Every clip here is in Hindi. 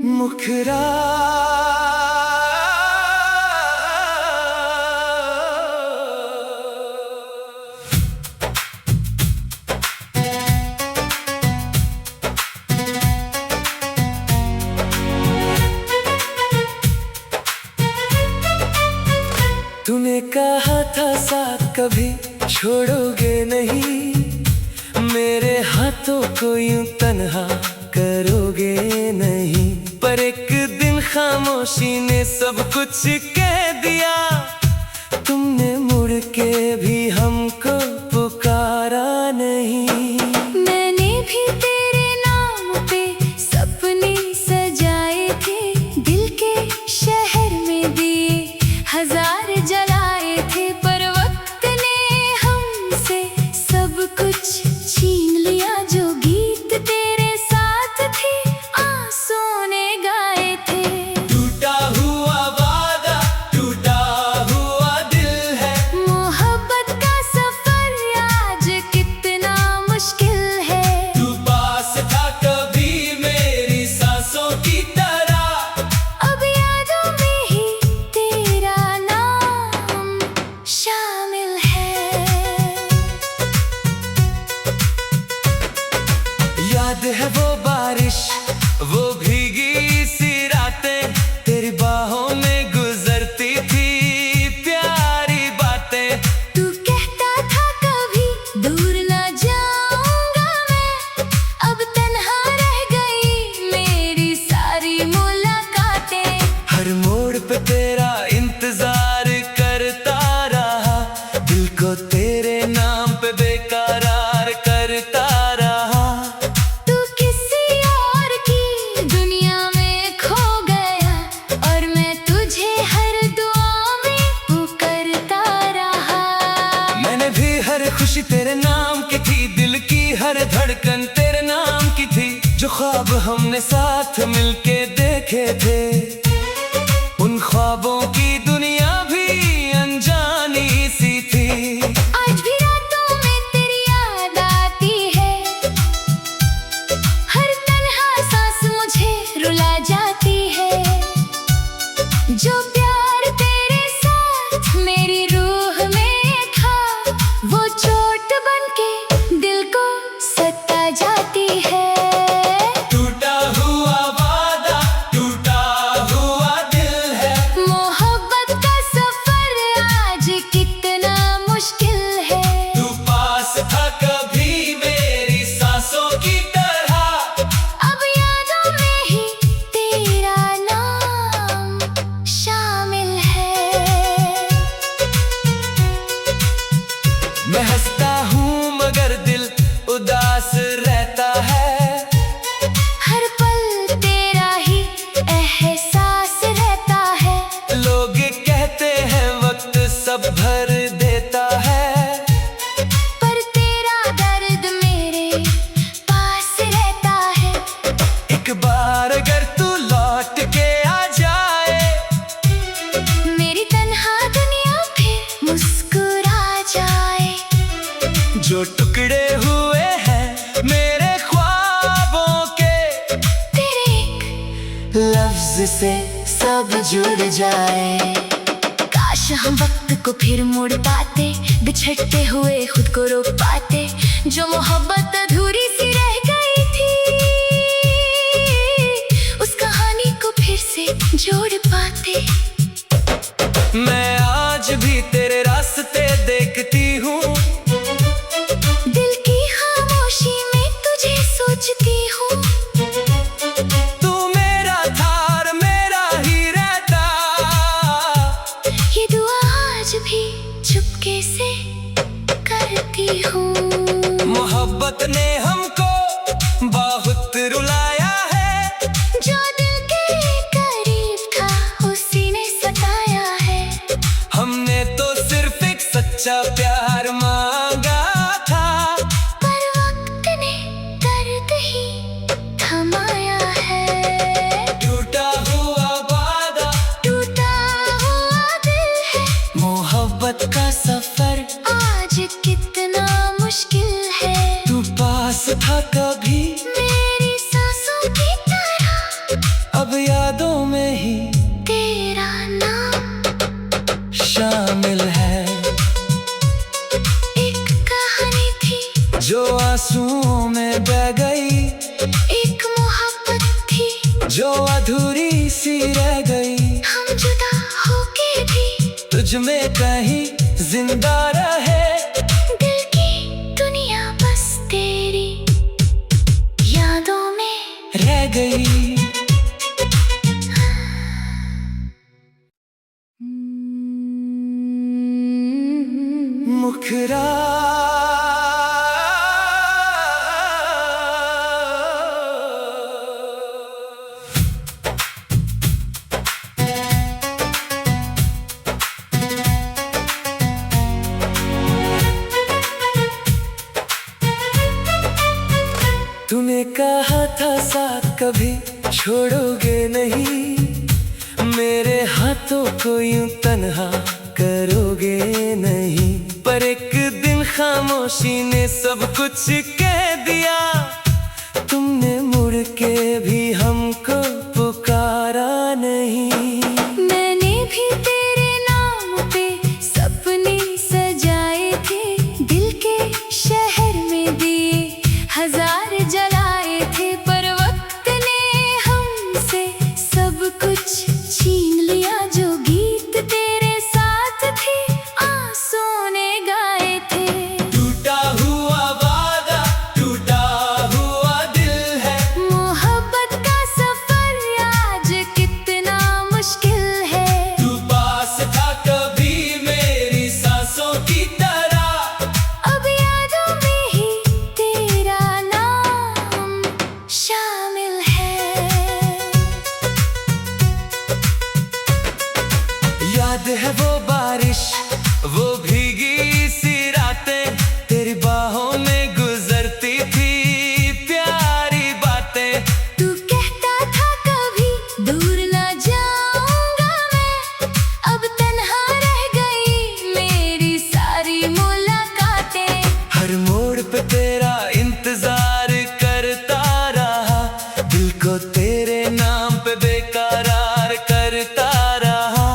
मुखरा तूने कहा था साथ कभी छोड़ोगे नहीं, मेरे हाथों को यूं तन्हा करोगे नहीं। पर एक दिन खामोशी ने सब कुछ कह दिया, तुमने मुड़ के भी हमको पुकारा नहीं। मैंने भी तेरे नाम पे सपने सजाए थे, दिल के शहर में दिए हजार जलाए थे। पर वक्त ने हमसे सब कुछ छीन लिया, जो गीत तेरे साथ थे आंसुओं ने गाए थे। टूटा हुआ वादा, टूटा हुआ दिल है, मोहब्बत का सफर आज कितना मुश्किल है। तू पास था कभी मेरी सांसों की तरह, अब यादों में ही तेरा नाम शामिल है। याद है वो बारिश, वो भीगी सी रातें, तेरी बाहों में गुजरती थी प्यारी बातें। तू कहता था कभी दूर ना जाऊंगा मैं, अब तन्हा रह गई मेरी सारी मुलाकातें। हर मोड़ पे तेरा इंतजार करता रहा, दिल को तेरे नाम पे बेकरार करता रहा। तू किसी और की दुनिया में खो गया, और मैं तुझे हर दुआ में पुकारता रहा। मैंने भी हर खुशी तेरे नाम की थी, दिल की हर धड़कन तेरे नाम की थी। जो ख्वाब हमने साथ मिलके देखे थे, उन ख्वाबों की दुनिया भी अनजानी सी थी। आज भी रातों में तेरी याद आती है, हर तन्हा सांस मुझे रुला जाती है। जो प्यार तेरे साथ मेरी रूह में था, वो चोट बनके दिल को सता जाती है। टूटा हुआ वादा, टूटा हुआ दिल है, मोहब्बत का सफर आज कितना मुश्किल है। तू पास था कभी मेरी सांसों की तरह, अब यादों में ही तेरा नाम शामिल है। मैं हंसता हूँ मगर दिल उदास रहता है। हर पल तेरा ही एहसास रहता है। लोग कहते हैं वक्त सब भर देता है, पर तेरा दर्द मेरे पास रहता है। एक बार अगर तू लौट के आ जाए, मेरी तन्हा दुनिया फिर मुस्कुरा जाए। जो टुकड़े हुए हैं मेरे ख्वाबों के, तेरे एक लफ्ज से सब जुड़ जाए। काश हम वक्त को फिर मोड़ पाते, बिछड़ते हुए खुद को रोक पाते। जो मोहब्बत अधूरी सी रह गई थी, उस कहानी को फिर से जोड़ पाते। मैं आज भी तेरे रास्ते देखती हूँ, दिल की खामोशी में तुझे सोचती हूँ। तू मेरा था और मेरा ही रहता। ये दुआ आज भी चुपके से करती हूँ। मोहब्बत ने हम कभी मेरी सांसों की तरह अब यादों में ही तेरा नाम शामिल है। एक कहानी थी जो आंसुओं में बह गई, एक मोहब्बत थी जो अधूरी सी रह गई। हम जुदा होके भी तुझ में कहीं जिंदा रहे, दिल की दुनिया बस तेरी यादों में रह गई। मुखरा तूने कहा था साथ कभी छोड़ोगे नहीं, मेरे हाथों को यूं तन्हा करोगे नहीं। पर एक दिन खामोशी ने सब कुछ कह दिया, तुमने मुड़ के भी हमको पुकारा नहीं। मैंने भी तेरे नाम पे सपने सजाए थे, दिल के शहर में दिए हजार जलाए थे। पर वक्त ने हमसे सब कुछ छीन लिया, जो गीत तेरे साथ थे आंसुओं ने गाए थे। टूटा हुआ वादा, टूटा हुआ दिल है, मोहब्बत का सफर आज कितना मुश्किल है। तू पास था कभी मेरी सांसों की तरह, अब यादों में ही तेरा नाम शामिल है। याद है वो बारिश, वो भीगी सी रातें, तेरी बाहों में गुजरती थी प्यारी बातें। तू कहता था कभी दूर ना जाऊंगा मैं, अब तन्हा रह गई मेरी सारी मुलाकातें। हर मोड़ पे तेरा इंतजार करता रहा, दिल को तेरे नाम पे बेकरार करता रहा।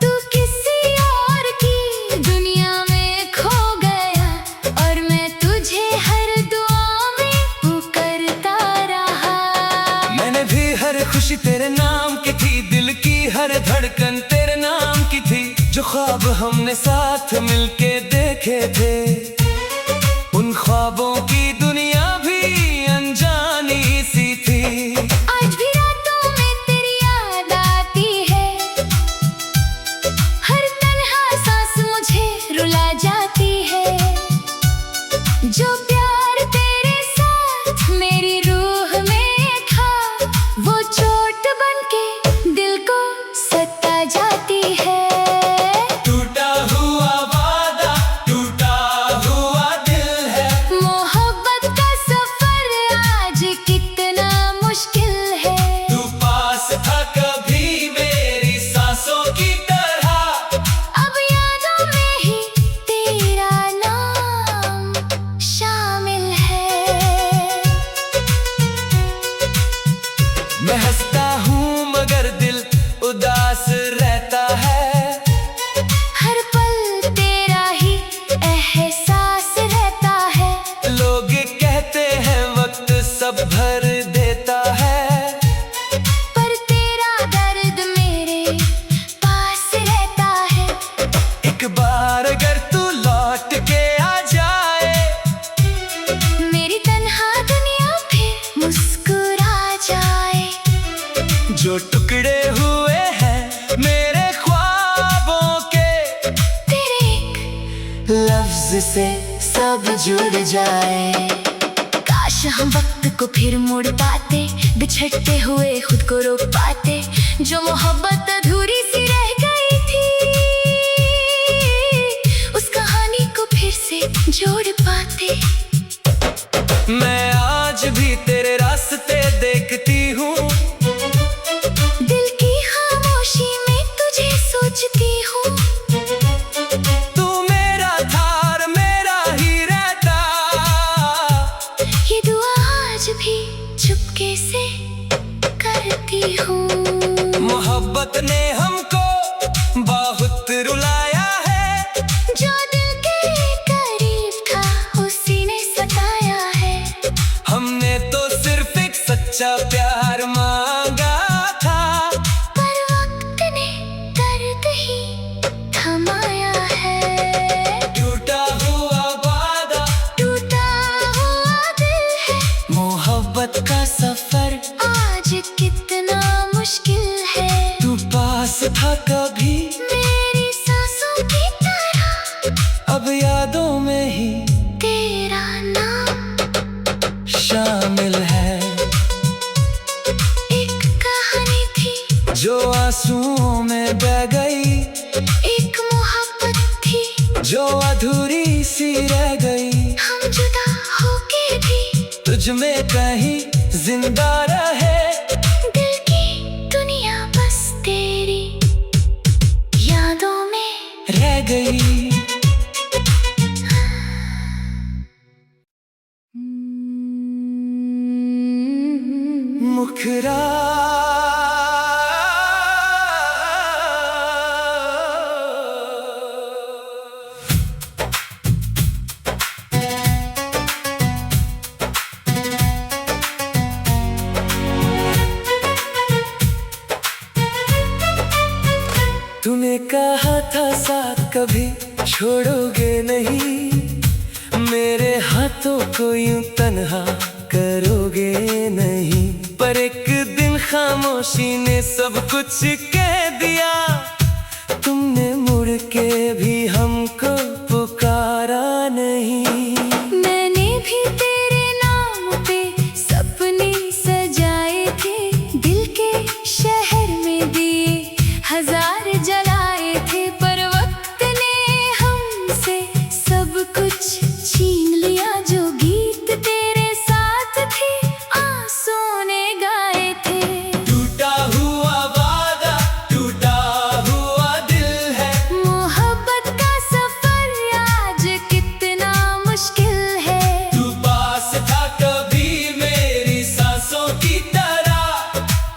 तू किसी और की दुनिया में खो गया, और मैं तुझे हर दुआ में पुकारता रहा। मैंने भी हर खुशी तेरे नाम की थी, दिल की हर धड़कन तेरे नाम की थी। जो ख्वाब हमने साथ मिलके देखे थे, उन ख्वाबों की दुनिया भी अनजानी सी थी। आज भी रातों में तेरी याद आती है, हर तन्हा सांस मुझे रुला जाती है। जो प्यार तेरे साथ मेरी रूह में था, वो चोट बनके दिल को सता जाती है। टूटा हुआ वादा, टूटा हुआ दिल है, मोहब्बत का सफर आज कितना मुश्किल है। तू पास था कभी मेरी सांसों की तरह, अब यादों में ही तेरा नाम शामिल है। मैं हंसता हूँ मगर दिल उदास रहता है। हर पल तेरा ही एहसास रहता है। लोग कहते हैं वक्त सब भर देता है, पर तेरा दर्द मेरे पास रहता है। एक बार अगर तू लौट के आ जाए, मेरी तन्हा दुनिया फिर मुस्कुरा जाए। जो टुकड़े हुए हैं मेरे ख्वाबों के, तेरे एक लफ्ज से सब जुड़ जाए। काश हम वक्त को फिर मोड़ पाते, बिछड़ते हुए खुद को रोक पाते। जो मोहब्बत अधूरी सी रह गई थी, उस कहानी को फिर से जोड़ पाते। मैं आज भी तेरे रास्ते देखती हूँ, दिल की खामोशी में तुझे सोचती हूँ। तू मेरा था और मेरा ही रहता। ये दुआ भी चुपके से करती हूँ। मोहब्बत ने हमको बहुत रुलाया है, जो दिल के करीब था उसी ने सताया है। हमने तो सिर्फ एक सच्चा प्यार मांगा था, पर वक्त ने दर्द ही थमाया है। टूटा हुआ वादा, टूटा हुआ दिल है, मोहब्बत का सफर आज कितना मुश्किल है। तू पास था कभी मेरी सांसों की तरह, अब यादों में ही तेरा नाम शामिल है। एक कहानी थी जो आंसुओं में बह गई, एक मोहब्बत थी जो अधूरी सी रह गई। हम जुदा होके भी तुझ में कहीं जिंदा रहे, दिल की दुनिया बस तेरी यादों में रह गई। मुखरा तूने कहा था साथ कभी छोड़ोगे नहीं, मेरे हाथों को यूं तन्हा करोगे नहीं। पर एक दिन खामोशी ने सब कुछ कह दिया, तुमने मुड़ के भी हमको पुकारा नहीं। मैंने भी तेरे नाम पे सपने सजाए थे, दिल के शहर में दिए हजार जलाए थे। पर वक्त ने हमसे सब कुछ छीन लिया, जो गीत तेरे साथ थे आंसुओं ने गाए थे। टूटा हुआ वादा, टूटा हुआ दिल है, मोहब्बत का सफर आज कितना मुश्किल है। तू पास था कभी मेरी सांसों की तरह,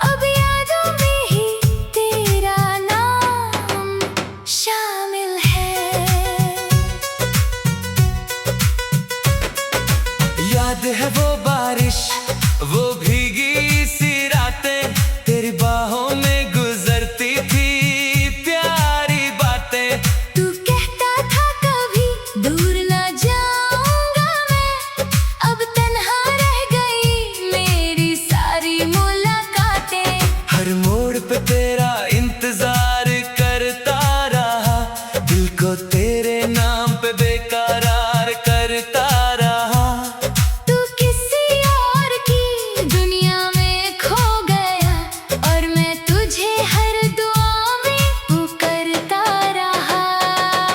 अब यादों में ही तेरा नाम शामिल है। याद है वो बारिश, वो भीगी सी रातें, तेरी बाहों में गुजरती थी प्यारी बातें। तू कहता था कभी दूर ना जाऊंगा मैं, अब तन्हा रह गई मेरी सारी मुलाकातें। हर मोड़ पे तेरा इंतजार करता रहा, दिल को तेरे नाम पे बेकरार करता रहा। तू किसी और की दुनिया में खो गया, और मैं तुझे हर दुआ में पुकारता रहा।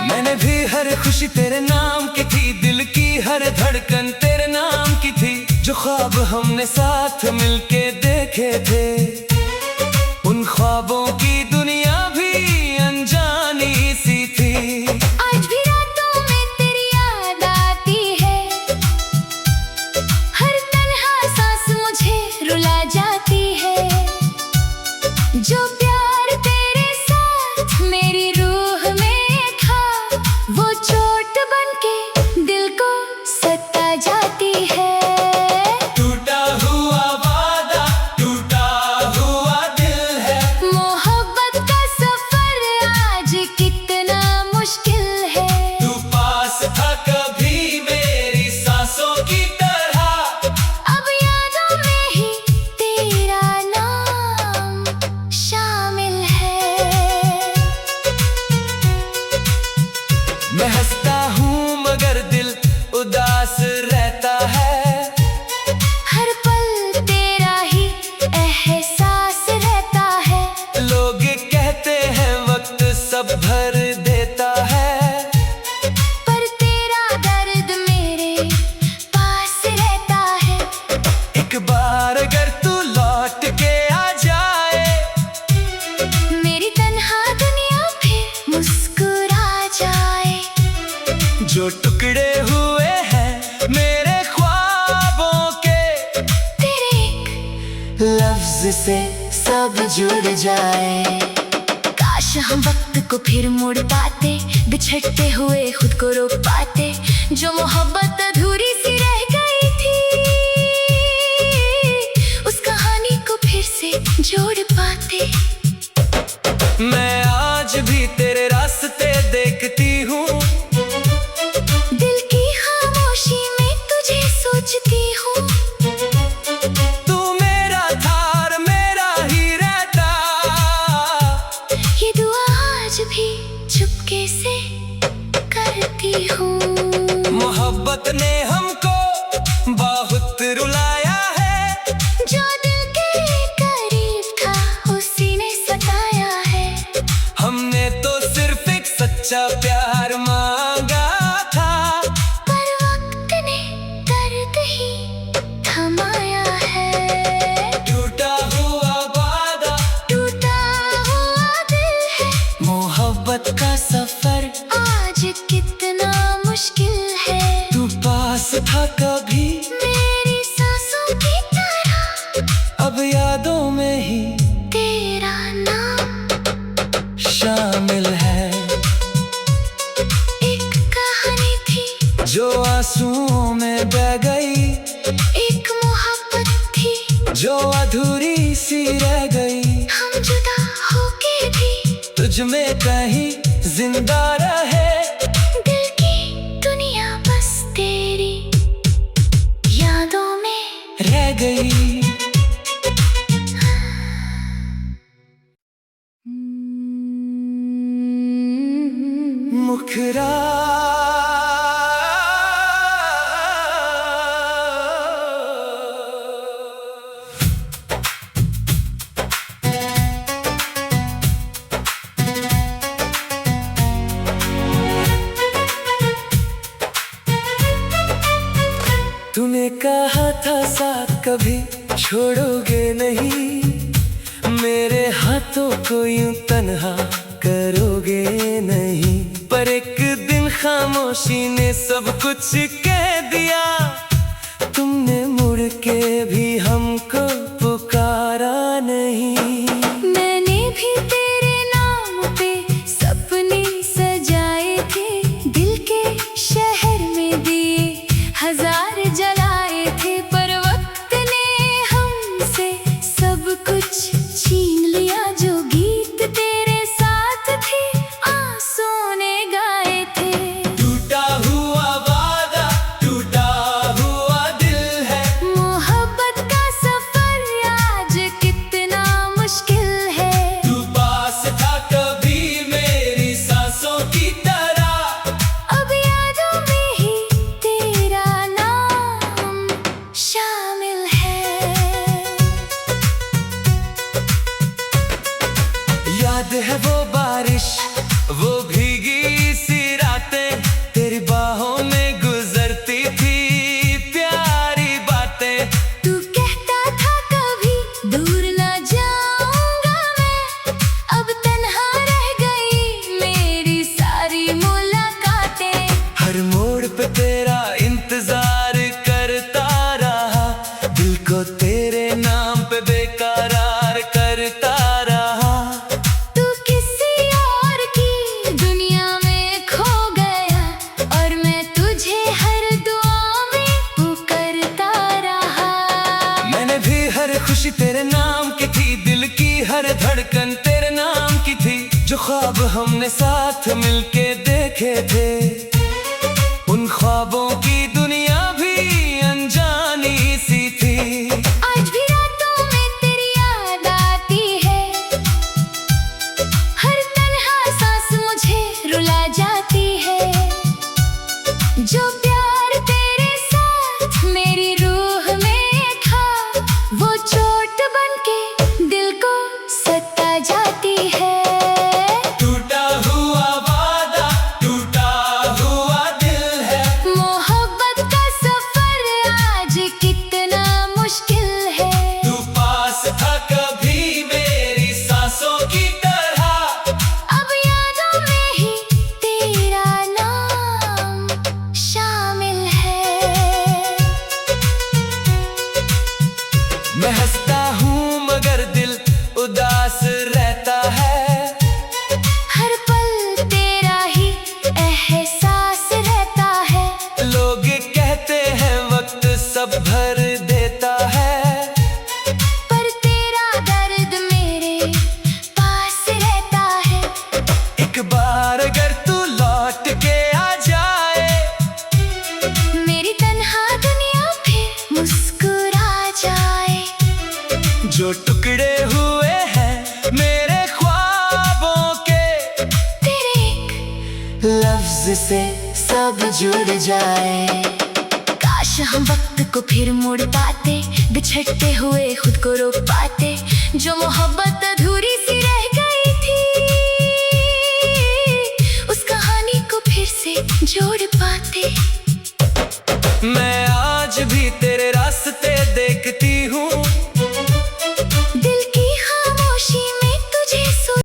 मैंने भी हर खुशी तेरे नाम की थी, दिल की हर धड़कन तेरे नाम की थी। जो ख्वाब हमने साथ मिलके देखे थे, उन ख्वाबों की दुनिया भी अनजानी सी थी। आज भी रातों में तेरी याद आती है, हर तन्हा सांस मुझे रुला जाती है। जो प्यार तेरे साथ मेरी रूह में था, वो चोट बनके दिल को सता जाती है। टूटा हुआ वादा, टूटा हुआ लफ्ज से सब जुड़ जाए। काश हम वक्त को फिर मोड़ पाते, बिछड़ते हुए खुद को रोक पाते। जो मोहब्बत अधूरी सी रह गई थी, उस कहानी को फिर से जोड़ पाते। मैं आज भी तेरे रास्ते देखती हूँ, दिल की खामोशी में तुझे सोचती हूँ। तू मेरा था और मेरा ही रहता। ये दुआ आज भी चुपके से करती हूँ। मोहब्बत ने हमको बहुत रुलाया है, जो दिल के करीब था उसी ने सताया है। हमने तो सिर्फ एक सच्चा प्यार मांगा था, पर वक्त ने दर्द ही थमाया है। टूटा हुआ वादा, टूटा हुआ दिल है, मोहब्बत का सफर आज कितना मुश्किल है। तू पास था कभी मेरी सांसों की तरह, अब यादों में ही तेरा नाम शामिल है। एक कहानी थी जो आंसुओं में बह गई, एक मोहब्बत थी जो अधूरी सी रह गई। हम जुदा होके भी तुझ में कहीं जिंदा रहे, दिल की दुनिया बस तेरी यादों में रह गई। मुखरा तूने कहा था साथ कभी छोड़ोगे नहीं, मेरे हाथों को यूं तन्हा करोगे नहीं। पर एक दिन खामोशी ने सब कुछ कह दिया, तुमने मुड़ के भी हमको पुकारा नहीं। मैंने भी तेरे नाम पे सपने सजाए थे, दिल के शहर में दिए हजार जलाए थे। पर वक्त ने हमसे सब कुछ छीन लिया, जो गीत तेरे साथ थे आंसुओं ने गाए थे। टूटा हुआ वादा, टूटा हुआ दिल है, मोहब्बत का सफर आज कितना मुश्किल है। तू पास था कभी मेरी सांसों की तरह, अब यादों में ही तेरा नाम शामिल है। याद है वो बारिश, वो भीगी सी रातें, तेरी बाहों में गुजरती थी प्यारी बातें। तू कहता था कभी दूर ना जाऊंगा मैं, अब तन्हा रह गई मेरी सारी मुलाकातें। हर मोड़ पे तेरा इंतजार करता रहा, दिल को तेरे नाम पे बेकरार करता रहा। तू किसी और की दुनिया में खो गया, और मैं तुझे हर दुआ में पुकारता रहा। मैंने भी हर खुशी तेरे नाम की थी, दिल की हर धड़कन तेरे नाम की थी। जो ख्वाब हमने साथ मिलके देखे थे, उन ख्वाबों की दुनिया भी अनजानी सी थी। आज भी रातों में तेरी याद आती है, हर तन्हा सांस मुझे रुला जाती है। जो प्यार तेरे साथ मेरी रूह में था, वो चोट बनके दिल को सता जाती है। टूटा हुआ वादा, टूटा हुआ दिल है, मोहब्बत जो टुकड़े हुए हैं मेरे ख्वाबों के, तेरे एक लफ्ज से सब जुड़ जाए। काश हम वक्त को फिर मोड़ पाते, बिछड़ते हुए खुद को रोक पाते। जो मोहब्बत अधूरी